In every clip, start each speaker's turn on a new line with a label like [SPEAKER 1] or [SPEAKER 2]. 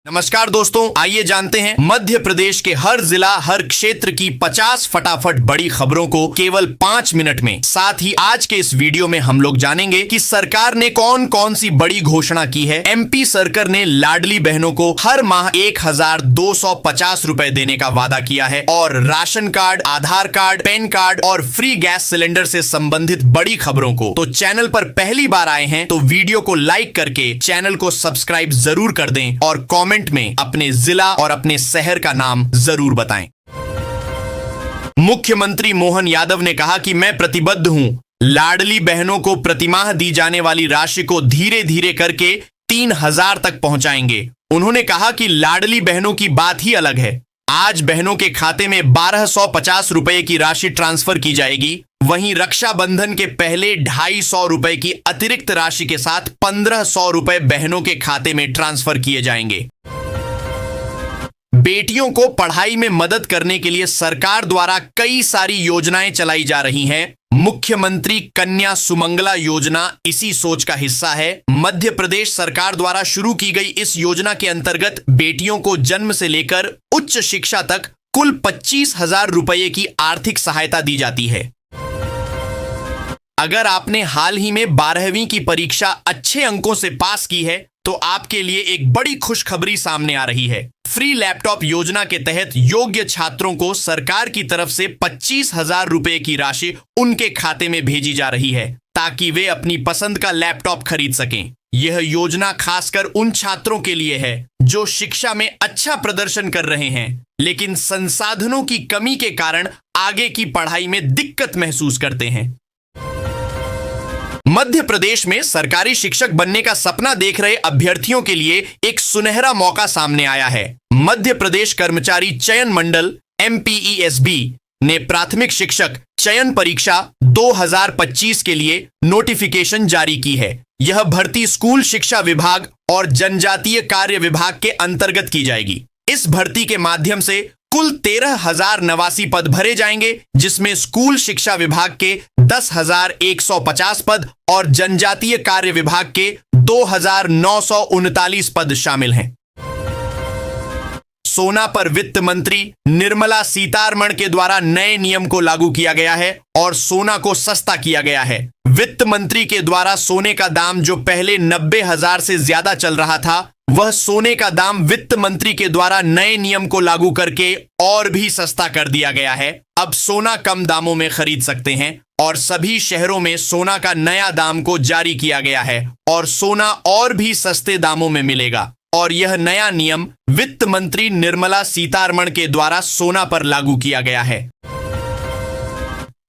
[SPEAKER 1] नमस्कार दोस्तों, आइए जानते हैं मध्य प्रदेश के हर जिला हर क्षेत्र की 50 फटाफट बड़ी खबरों को केवल 5 मिनट में। साथ ही आज के इस वीडियो में हम लोग जानेंगे कि सरकार ने कौन कौन सी बड़ी घोषणा की है। एमपी सरकार ने लाडली बहनों को हर माह 1250 रुपए देने का वादा किया है और राशन कार्ड, आधार कार्ड, पैन कार्ड और फ्री गैस सिलेंडर से संबंधित बड़ी खबरों को। तो चैनल पर पहली बार आए हैं तो वीडियो को लाइक करके चैनल को सब्सक्राइब जरूर कर दें और कमेंट में अपने जिला और अपने शहर का नाम जरूर बताएं। मुख्यमंत्री मोहन यादव ने कहा कि मैं प्रतिबद्ध हूं, लाडली बहनों को प्रतिमाह दी जाने वाली राशि को धीरे धीरे करके 3000 तक पहुंचाएंगे। उन्होंने कहा कि लाडली बहनों की बात ही अलग है। आज बहनों के खाते में 1250 रुपए की राशि ट्रांसफर की जाएगी। वहीं रक्षाबंधन के पहले 250 रुपए की अतिरिक्त राशि के साथ 1500 रुपए बहनों के खाते में ट्रांसफर किए जाएंगे। बेटियों को पढ़ाई में मदद करने के लिए सरकार द्वारा कई सारी योजनाएं चलाई जा रही हैं। मुख्यमंत्री कन्या सुमंगला योजना इसी सोच का हिस्सा है। मध्य प्रदेश सरकार द्वारा शुरू की गई इस योजना के अंतर्गत बेटियों को जन्म से लेकर उच्च शिक्षा तक कुल 25,000 रुपए की आर्थिक सहायता दी जाती है। अगर आपने हाल ही में 12वीं की परीक्षा अच्छे अंकों से पास की है तो आपके लिए एक बड़ी खुशखबरी सामने आ रही है। फ्री लैपटॉप योजना के तहत योग्य छात्रों को सरकार की तरफ से 25,000 रुपए की राशि उनके खाते में भेजी जा रही है ताकि वे अपनी पसंद का लैपटॉप खरीद सकें। यह योजना खासकर उन छात्रों के लिए है जो शिक्षा में अच्छा प्रदर्शन कर रहे हैं लेकिन संसाधनों की कमी के कारण आगे की पढ़ाई में दिक्कत महसूस करते हैं। मध्य प्रदेश में सरकारी शिक्षक बनने का सपना देख रहे अभ्यर्थियों के लिए एक सुनहरा मौका सामने आया है। मध्य प्रदेश कर्मचारी चयन मंडल MPESB ने प्राथमिक शिक्षक चयन परीक्षा 2025 के लिए नोटिफिकेशन जारी की है। यह भर्ती स्कूल शिक्षा विभाग और जनजातीय कार्य विभाग के अंतर्गत की जाएगी। इस भर्ती के माध्यम से कुल 13,089 पद भरे जाएंगे, जिसमें स्कूल शिक्षा विभाग के 10,150 पद और जनजातीय कार्य विभाग के 2,939 पद शामिल हैं। सोना पर वित्त मंत्री निर्मला सीतारमण के द्वारा नए नियम को लागू किया गया है और सोना को सस्ता किया गया है। वित्त मंत्री के द्वारा सोने का दाम जो पहले 90,000 से ज्यादा चल रहा था, वह सोने का दाम वित्त मंत्री के द्वारा नए नियम को लागू करके और भी सस्ता कर दिया गया है। अब सोना कम दामों में खरीद सकते हैं और सभी शहरों में सोना का नया दाम को जारी किया गया है और सोना और भी सस्ते दामों में मिलेगा। और यह नया नियम वित्त मंत्री निर्मला सीतारमण के द्वारा सोना पर लागू किया गया है।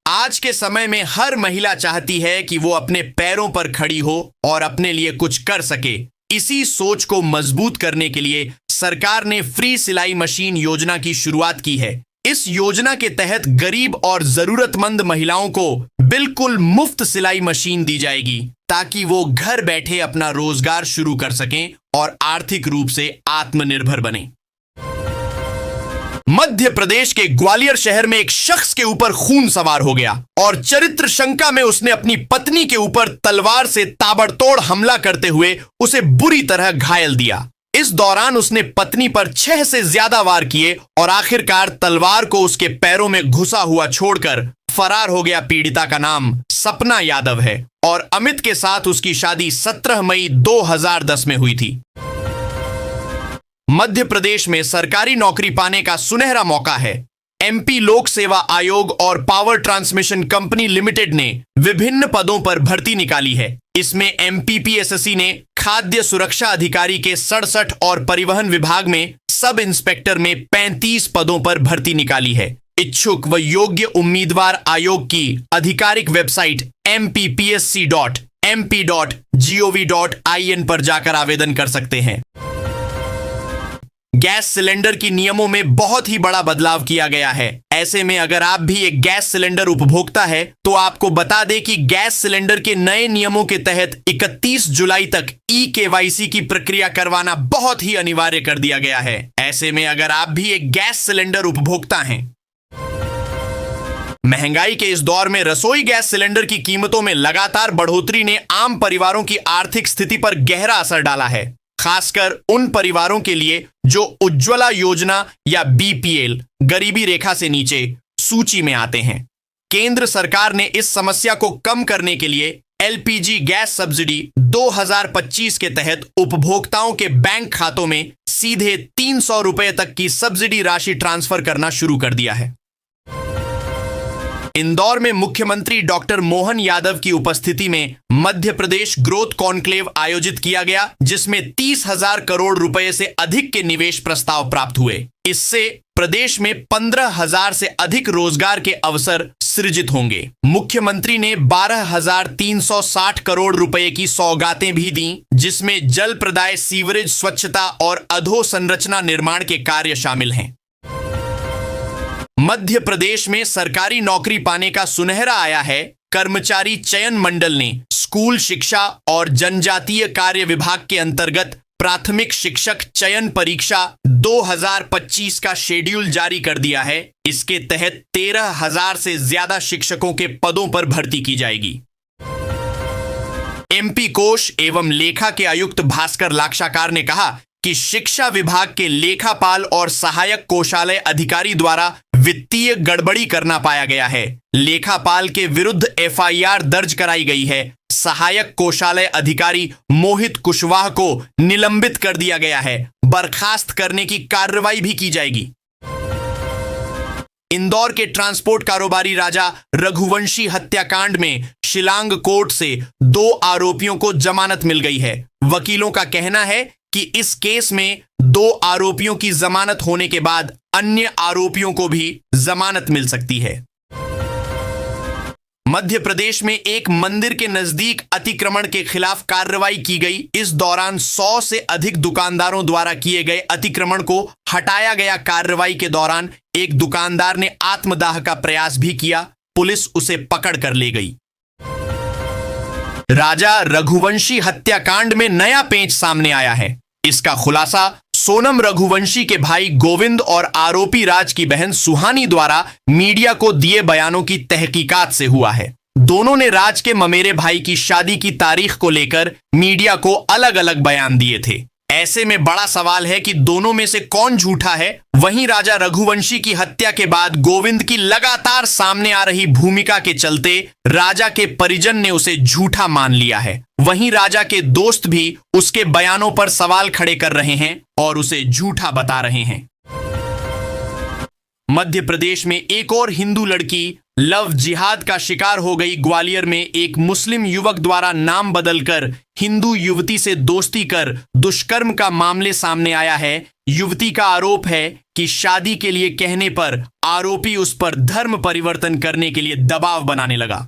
[SPEAKER 1] आज के समय में हर महिला चाहती है कि वो अपने पैरों पर खड़ी हो और अपने लिए कुछ कर सके। इसी सोच को मजबूत करने के लिए सरकार ने फ्री सिलाई मशीन योजना की शुरुआत की है। इस योजना के तहत गरीब और जरूरतमंद महिलाओं को बिल्कुल मुफ्त सिलाई मशीन दी जाएगी ताकि वो घर बैठे अपना रोजगार शुरू कर सकें और आर्थिक रूप से आत्मनिर्भर बने। मध्य प्रदेश के ग्वालियर शहर में एक शख्स के ऊपर खून सवार हो गया और चरित्र शंका में उसने अपनी पत्नी के ऊपर तलवार से ताबड़तोड़ हमला करते हुए उसे बुरी तरह घायल दिया। इस दौरान उसने पत्नी पर 6 से ज्यादा वार किए और आखिरकार तलवार को उसके पैरों में घुसा हुआ छोड़कर फरार हो गया। पीड़िता का नाम सपना यादव है और अमित के साथ उसकी शादी 17 मई 2010 में हुई थी। मध्य प्रदेश में सरकारी नौकरी पाने का सुनहरा मौका है। MP लोक सेवा आयोग और पावर ट्रांसमिशन कंपनी लिमिटेड ने विभिन्न पदों पर भर्ती निकाली है। इसमें MPPSSC ने खाद्य सुरक्षा अधिकारी के 67 और परिवहन विभाग में सब इंस्पेक्टर में 35 पदों पर भर्ती निकाली है। इच्छुक व योग्य उम्मीदवार आयोग की आधिकारिक वेबसाइट mppsc.mp.gov.in पर जाकर आवेदन कर सकते हैं। गैस सिलेंडर की नियमों में बहुत ही बड़ा बदलाव किया गया है। ऐसे में अगर आप भी एक गैस सिलेंडर उपभोक्ता है तो आपको बता दें कि गैस सिलेंडर के नए नियमों के तहत 31 जुलाई तक eKYC की प्रक्रिया करवाना बहुत ही अनिवार्य कर दिया गया है। ऐसे में अगर आप भी एक गैस सिलेंडर उपभोक्ता हैं, महंगाई के इस दौर में रसोई गैस सिलेंडर की कीमतों में लगातार बढ़ोतरी ने आम परिवारों की आर्थिक स्थिति पर गहरा असर डाला है। खासकर उन परिवारों के लिए जो उज्ज्वला योजना या बीपीएल गरीबी रेखा से नीचे सूची में आते हैं। केंद्र सरकार ने इस समस्या को कम करने के लिए एलपीजी गैस सब्सिडी 2025 के तहत उपभोक्ताओं के बैंक खातों में सीधे 300 रुपए तक की सब्सिडी राशि ट्रांसफर करना शुरू कर दिया है। इंदौर में मुख्यमंत्री डॉक्टर मोहन यादव की उपस्थिति में मध्य प्रदेश ग्रोथ कॉन्क्लेव आयोजित किया गया, जिसमें 30,000 करोड़ रुपए से अधिक के निवेश प्रस्ताव प्राप्त हुए। इससे प्रदेश में 15,000 से अधिक रोजगार के अवसर सृजित होंगे। मुख्यमंत्री ने 12,360 करोड़ रुपए की सौगातें भी दी, जिसमें जल प्रदाय, सीवरेज, स्वच्छता और अधोसंरचना निर्माण के कार्य शामिल हैं। मध्य प्रदेश में सरकारी नौकरी पाने का सुनहरा आया है। कर्मचारी चयन मंडल ने स्कूल शिक्षा और जनजातीय कार्य विभाग के अंतर्गत प्राथमिक शिक्षक चयन परीक्षा 2025 का शेड्यूल जारी कर दिया है। इसके तहत 13,000 से ज्यादा शिक्षकों के पदों पर भर्ती की जाएगी। एमपी कोष एवं लेखा के आयुक्त भास्कर लाक्षाकार ने कहा कि शिक्षा विभाग के लेखापाल और सहायक कोषालय अधिकारी द्वारा वित्तीय गड़बड़ी करना पाया गया है। लेखापाल के विरुद्ध एफआईआर दर्ज कराई गई है। सहायक कोषालय अधिकारी मोहित कुशवाहा को निलंबित कर दिया गया है। बर्खास्त करने की कार्रवाई भी की जाएगी। इंदौर के ट्रांसपोर्ट कारोबारी राजा रघुवंशी हत्याकांड में शिलांग कोर्ट से 2 आरोपियों को जमानत मिल गई है। वकीलों का कहना है कि इस केस में 2 आरोपियों की जमानत होने के बाद अन्य आरोपियों को भी जमानत मिल सकती है। मध्य प्रदेश में एक मंदिर के नजदीक अतिक्रमण के खिलाफ कार्रवाई की गई। इस दौरान 100 से अधिक दुकानदारों द्वारा किए गए अतिक्रमण को हटाया गया। कार्रवाई के दौरान एक दुकानदार ने आत्मदाह का प्रयास भी किया। पुलिस उसे पकड़ कर ले गई। राजा रघुवंशी हत्याकांड में नया पेंच सामने आया है। इसका खुलासा सोनम रघुवंशी के भाई गोविंद और आरोपी राज की बहन सुहानी द्वारा मीडिया को दिए बयानों की तहकीकात से हुआ है। दोनों ने राज के ममेरे भाई की शादी की तारीख को लेकर मीडिया को अलग अलग बयान दिए थे। ऐसे में बड़ा सवाल है कि दोनों में से कौन झूठा है। वहीं राजा रघुवंशी की हत्या के बाद गोविंद की लगातार सामने आ रही भूमिका के चलते राजा के परिजन ने उसे झूठा मान लिया है। वहीं राजा के दोस्त भी उसके बयानों पर सवाल खड़े कर रहे हैं और उसे झूठा बता रहे हैं। मध्य प्रदेश में एक और हिंदू लड़की लव जिहाद का शिकार हो गई। ग्वालियर में एक मुस्लिम युवक द्वारा नाम बदलकर हिंदू युवती से दोस्ती कर दुष्कर्म का मामले सामने आया है। युवती का आरोप है कि शादी के लिए कहने पर आरोपी उस पर धर्म परिवर्तन करने के लिए दबाव बनाने लगा।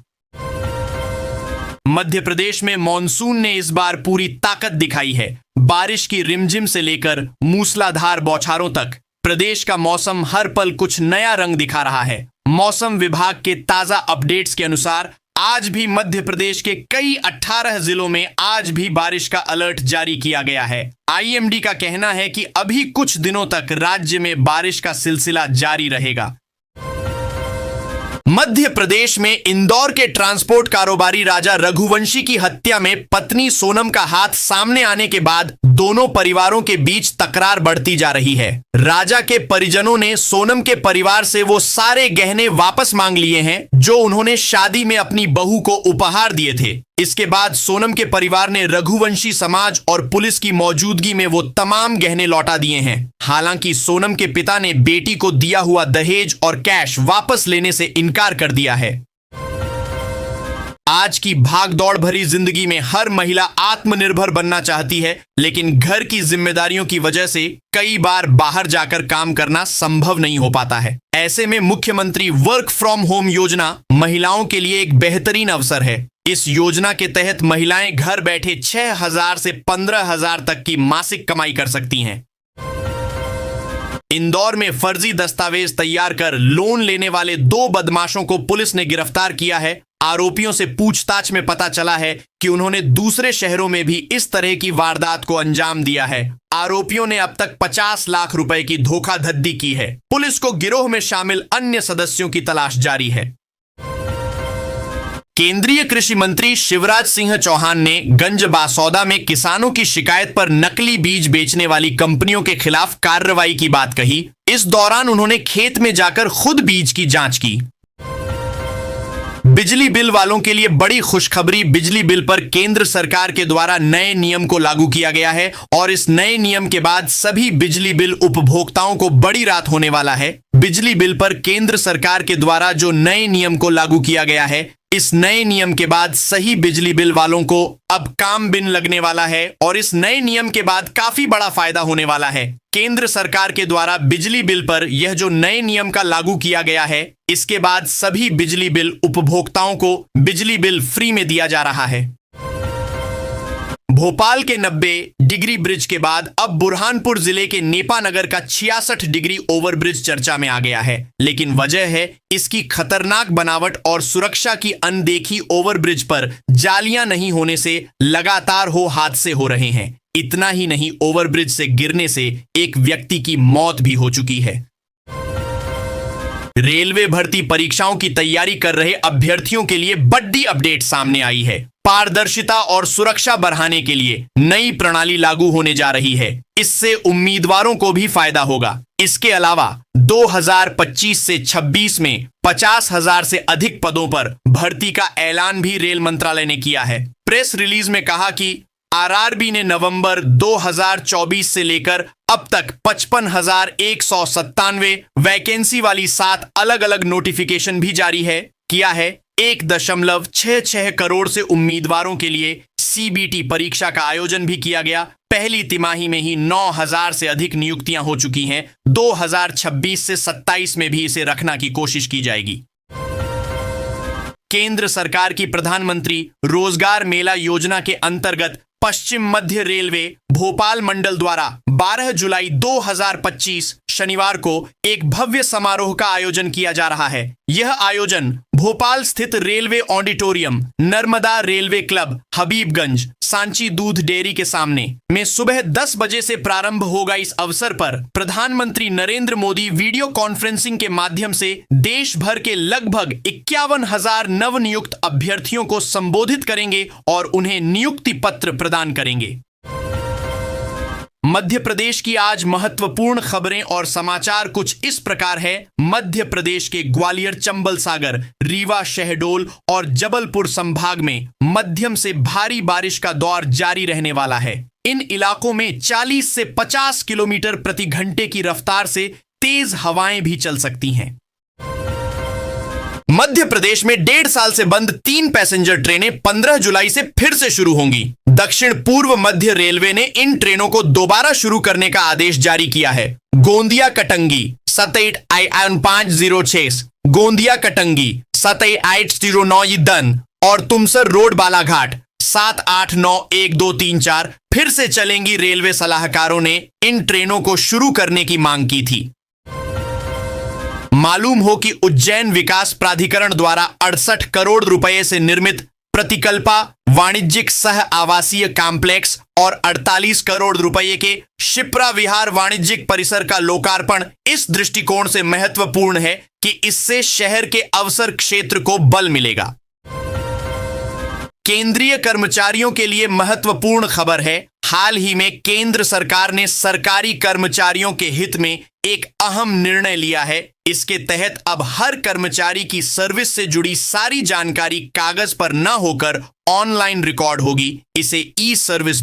[SPEAKER 1] मध्य प्रदेश में मॉनसून ने इस बार पूरी ताकत दिखाई है। बारिश की रिमझिम से लेकर मूसलाधार बौछारों तक प्रदेश का मौसम हर पल कुछ नया रंग दिखा रहा है। मौसम विभाग के ताजा अपडेट्स के अनुसार आज भी मध्य प्रदेश के कई 18 जिलों में आज भी बारिश का अलर्ट जारी किया गया है। आईएमडी का कहना है कि अभी कुछ दिनों तक राज्य में बारिश का सिलसिला जारी रहेगा। मध्य प्रदेश में इंदौर के ट्रांसपोर्ट कारोबारी राजा रघुवंशी की हत्या में पत्नी सोनम का हाथ सामने आने के बाद दोनों परिवारों के बीच तकरार बढ़ती जा रही है। राजा के परिजनों ने सोनम के परिवार से वो सारे गहने वापस मांग लिए हैं जो उन्होंने शादी में अपनी बहू को उपहार दिए थे। इसके बाद सोनम के परिवार ने रघुवंशी समाज और पुलिस की मौजूदगी में वो तमाम गहने लौटा दिए हैं। हालांकि सोनम के पिता ने बेटी को दिया हुआ दहेज और कैश वापस लेने से इनकार कर दिया है। आज की भागदौड़ भरी जिंदगी में हर महिला आत्मनिर्भर बनना चाहती है, लेकिन घर की जिम्मेदारियों की वजह से कई बार बाहर जाकर काम करना संभव नहीं हो पाता है। ऐसे में मुख्यमंत्री वर्क फ्रॉम होम योजना महिलाओं के लिए एक बेहतरीन अवसर है। इस योजना के तहत महिलाएं घर बैठे 6,000 से 15,000 तक की मासिक कमाई कर सकती हैं। इंदौर में फर्जी दस्तावेज तैयार कर लोन लेने वाले 2 बदमाशों को पुलिस ने गिरफ्तार किया है। आरोपियों से पूछताछ में पता चला है कि उन्होंने दूसरे शहरों में भी इस तरह की वारदात को अंजाम दिया है। आरोपियों ने अब तक 50 लाख रुपए की धोखाधड़ी की है। पुलिस को गिरोह में शामिल अन्य सदस्यों की तलाश जारी है। केंद्रीय कृषि मंत्री शिवराज सिंह चौहान ने गंजबासौदा में किसानों की शिकायत पर नकली बीज बेचने वाली कंपनियों के खिलाफ कार्रवाई की बात कही। इस दौरान उन्होंने खेत में जाकर खुद बीज की जांच की। बिजली बिल वालों के लिए बड़ी खुशखबरी। बिजली बिल पर केंद्र सरकार के द्वारा नए नियम को लागू किया गया है और इस नए नियम के बाद सभी बिजली बिल उपभोक्ताओं को बड़ी राहत होने वाला है। बिजली बिल पर केंद्र सरकार के द्वारा जो नए नियम को लागू किया गया है, इस नए नियम के बाद सही बिजली बिल वालों को अब काम बिन लगने वाला है और इस नए नियम के बाद काफी बड़ा फायदा होने वाला है। केंद्र सरकार के द्वारा बिजली बिल पर यह जो नए नियम का लागू किया गया है, इसके बाद सभी बिजली बिल उपभोक्ताओं को बिजली बिल फ्री में दिया जा रहा है। भोपाल के 90 डिग्री ब्रिज के बाद अब बुरहानपुर जिले के नेपा नगर का 66 डिग्री ओवरब्रिज चर्चा में आ गया है। लेकिन वजह है इसकी खतरनाक बनावट और सुरक्षा की अनदेखी। ओवरब्रिज पर जालियां नहीं होने से लगातार हादसे हो रहे हैं। इतना ही नहीं, ओवरब्रिज से गिरने से एक व्यक्ति की मौत भी हो चुकी है। रेलवे भर्ती परीक्षाओं की तैयारी कर रहे अभ्यर्थियों के लिए बड़ी अपडेट सामने आई है। पारदर्शिता और सुरक्षा बढ़ाने के लिए नई प्रणाली लागू होने जा रही है। इससे उम्मीदवारों को भी फायदा होगा। इसके अलावा 2025 से 26 में 50,000 से अधिक पदों पर भर्ती का ऐलान भी रेल मंत्रालय ने किया है। प्रेस रिलीज में कहा कि आरआरबी ने नवंबर 2024 से लेकर अब तक 55,197 वैकेंसी वाली 7 अलग अलग नोटिफिकेशन भी जारी किया है। 1.66 करोड़ से उम्मीदवारों के लिए सीबीटी परीक्षा का आयोजन भी किया गया। पहली तिमाही में ही 9,000 से अधिक नियुक्तियां हो चुकी हैं। 2026 से 27 में भी इसे रखना की कोशिश की जाएगी। केंद्र सरकार की प्रधानमंत्री रोजगार मेला योजना के अंतर्गत पश्चिम मध्य रेलवे भोपाल मंडल द्वारा 12 जुलाई 2025 शनिवार को एक भव्य समारोह का आयोजन किया जा रहा है। यह आयोजन भोपाल स्थित railway auditorium, Narmada railway club, Habibganj, Sanchi दूध डेयरी के सामने में सुबह 10 बजे से प्रारंभ होगा। इस अवसर पर प्रधानमंत्री नरेंद्र मोदी वीडियो कॉन्फ्रेंसिंग के माध्यम से देश भर के लगभग 51,000 नवनियुक्त अभ्यर्थियों को संबोधित करेंगे और उन्हें नियुक्ति पत्र प्रदान करेंगे। मध्य प्रदेश की आज महत्वपूर्ण खबरें और समाचार कुछ इस प्रकार है। मध्य प्रदेश के ग्वालियर, चंबल सागर, रीवा, शहडोल और जबलपुर संभाग में मध्यम से भारी बारिश का दौर जारी रहने वाला है। इन इलाकों में 40 से 50 किलोमीटर प्रति घंटे की रफ्तार से तेज हवाएं भी चल सकती हैं। मध्य प्रदेश में 1.5 साल से बंद 3 पैसेंजर ट्रेनें 15 जुलाई से फिर से शुरू होंगी। दक्षिण पूर्व मध्य रेलवे ने इन ट्रेनों को दोबारा शुरू करने का आदेश जारी किया है। गोंदिया कटंगी 27-506, गोंदिया कटंगी 27-809 दन और तुमसर रोड बालाघाट 7-8-9-1-2-3-4 फिर से चलेंगी। रेलवे सलाहकारों ने इन ट्रेनों को शुरू करने की मांग की थी। मालूम हो कि उज्जैन विकास प्राधिकरण द्वारा 68 करोड़ रुपए से निर्मित प्रतिकल्पा वाणिज्यिक सह आवासीय कॉम्प्लेक्स और 48 करोड़ रुपए के शिप्रा विहार वाणिज्यिक परिसर का लोकार्पण इस दृष्टिकोण से महत्वपूर्ण है कि इससे शहर के अवसर क्षेत्र को बल मिलेगा। केंद्रीय कर्मचारियों के लिए महत्वपूर्ण खबर है। हाल ही में केंद्र सरकार ने सरकारी कर्मचारियों के हित में एक अहम निर्णय लिया है। इसके तहत अब हर कर्मचारी की सर्विस से जुड़ी सारी जानकारी कागज पर न होकर ऑनलाइन रिकॉर्ड होगी। इसे ई सर्विस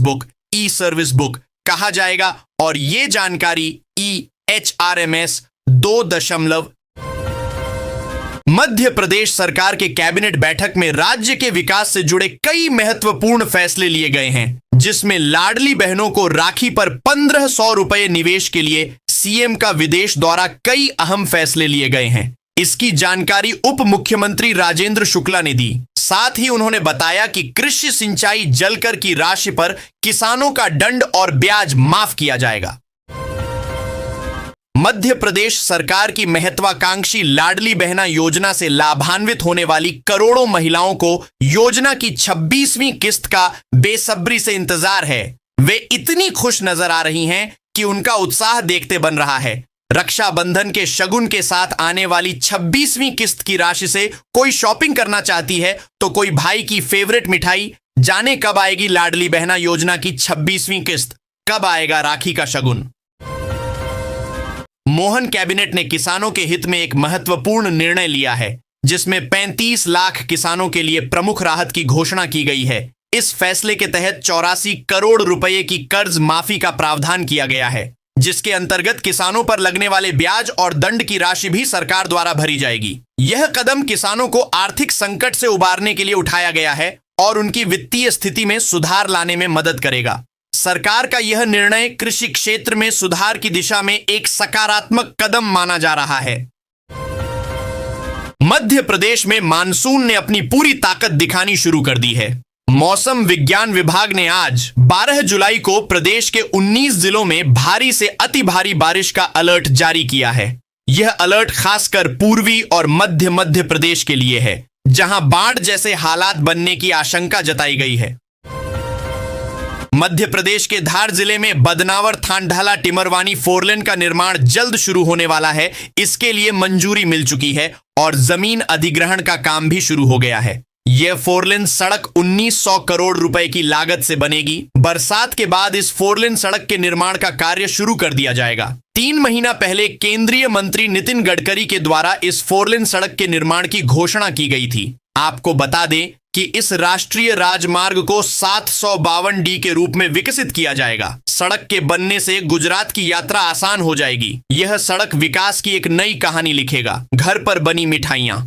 [SPEAKER 1] बुक कहा जाएगा और यह जानकारी EHRMS 2. मध्य प्रदेश सरकार के कैबिनेट बैठक में राज्य के विकास से जुड़े कई महत्वपूर्ण फैसले लिए गए हैं, जिसमें लाडली बहनों को राखी पर 1,500 रुपए निवेश के लिए सीएम का विदेश दौरा, कई अहम फैसले लिए गए हैं। इसकी जानकारी उप मुख्यमंत्री राजेंद्र शुक्ला ने दी। साथ ही उन्होंने बताया कि कृषि सिंचाई जलकर की राशि पर किसानों का दंड और ब्याज माफ किया जाएगा। मध्य प्रदेश सरकार की महत्वाकांक्षी लाडली बहना योजना से लाभान्वित होने वाली करोड़ों महिलाओं को योजना की 26वीं किस्त का बेसब्री से इंतजार है। वे इतनी खुश नजर आ रही हैं कि उनका उत्साह देखते बन रहा है। रक्षाबंधन के शगुन के साथ आने वाली 26वीं किस्त की राशि से कोई शॉपिंग करना चाहती है तो कोई भाई की फेवरेट मिठाई। जाने कब आएगी लाडली बहना योजना की 26वीं किस्त, कब आएगा राखी का शगुन। मोहन कैबिनेट ने किसानों के हित में एक महत्वपूर्ण निर्णय लिया है, जिसमें 35 लाख किसानों के लिए प्रमुख राहत की घोषणा की गई है। इस फैसले के तहत 84 करोड़ रुपए की कर्ज माफी का प्रावधान किया गया है, जिसके अंतर्गत किसानों पर लगने वाले ब्याज और दंड की राशि भी सरकार द्वारा भरी जाएगी। यह कदम किसानों को आर्थिक संकट से उबारने के लिए उठाया गया है और उनकी वित्तीय स्थिति में सुधार लाने में मदद करेगा। सरकार का यह निर्णय कृषि क्षेत्र में सुधार की दिशा में एक सकारात्मक कदम माना जा रहा है। मध्य प्रदेश में मानसून ने अपनी पूरी ताकत दिखानी शुरू कर दी है। मौसम विज्ञान विभाग ने आज 12 जुलाई को प्रदेश के 19 जिलों में भारी से अति भारी बारिश का अलर्ट जारी किया है। यह अलर्ट खासकर पूर्वी और मध्य प्रदेश के लिए है, जहां बाढ़ जैसे हालात बनने की आशंका जताई गई है। मध्य प्रदेश के धार जिले में बदनावर थानढाला टिमरवानी फोरलेन का निर्माण जल्द शुरू होने वाला है। इसके लिए मंजूरी मिल चुकी है और जमीन अधिग्रहण का काम भी शुरू हो गया है। यह फोरलेन सड़क 1900 करोड़ रुपए की लागत से बनेगी। बरसात के बाद इस फोरलेन सड़क के निर्माण का कार्य शुरू कर दिया जाएगा। 3 महीना पहले केंद्रीय मंत्री नितिन गडकरी के द्वारा इस फोरलेन सड़क के निर्माण की घोषणा की गई थी। आपको बता दें कि इस राष्ट्रीय राजमार्ग को 752 डी के रूप में विकसित किया जाएगा। सड़क के बनने से गुजरात की यात्रा आसान हो जाएगी। यह सड़क विकास की एक नई कहानी लिखेगा। घर पर बनी मिठाइयां।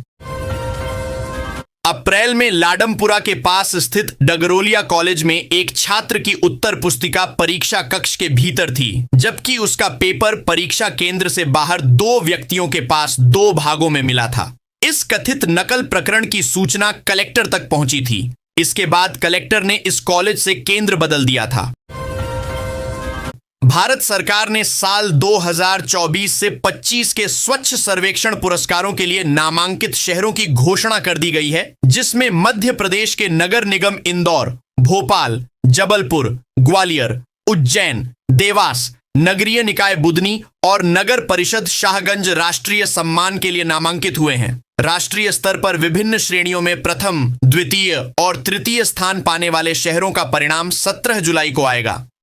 [SPEAKER 1] अप्रैल में लाडमपुरा के पास स्थित डगरोलिया कॉलेज में एक छात्र की उत्तर पुस्तिका परीक्षा कक्ष के भीतर थी, जबकि उसका पेपर परीक्षा केंद्र से बाहर 2 व्यक्तियों के पास 2 भागों में मिला था। इस कथित नकल प्रकरण की सूचना कलेक्टर तक पहुंची थी। इसके बाद कलेक्टर ने इस कॉलेज से केंद्र बदल दिया था। भारत सरकार ने साल 2024 से 25 के स्वच्छ सर्वेक्षण पुरस्कारों के लिए नामांकित शहरों की घोषणा कर दी गई है, जिसमें मध्य प्रदेश के नगर निगम इंदौर, भोपाल, जबलपुर, ग्वालियर, उज्जैन, देवास, नगरीय निकाय बुदनी और नगर परिषद शाहगंज राष्ट्रीय सम्मान के लिए नामांकित हुए हैं। राष्ट्रीय स्तर पर विभिन्न श्रेणियों में प्रथम, द्वितीय और तृतीय स्थान पाने वाले शहरों का परिणाम 17 जुलाई को आएगा।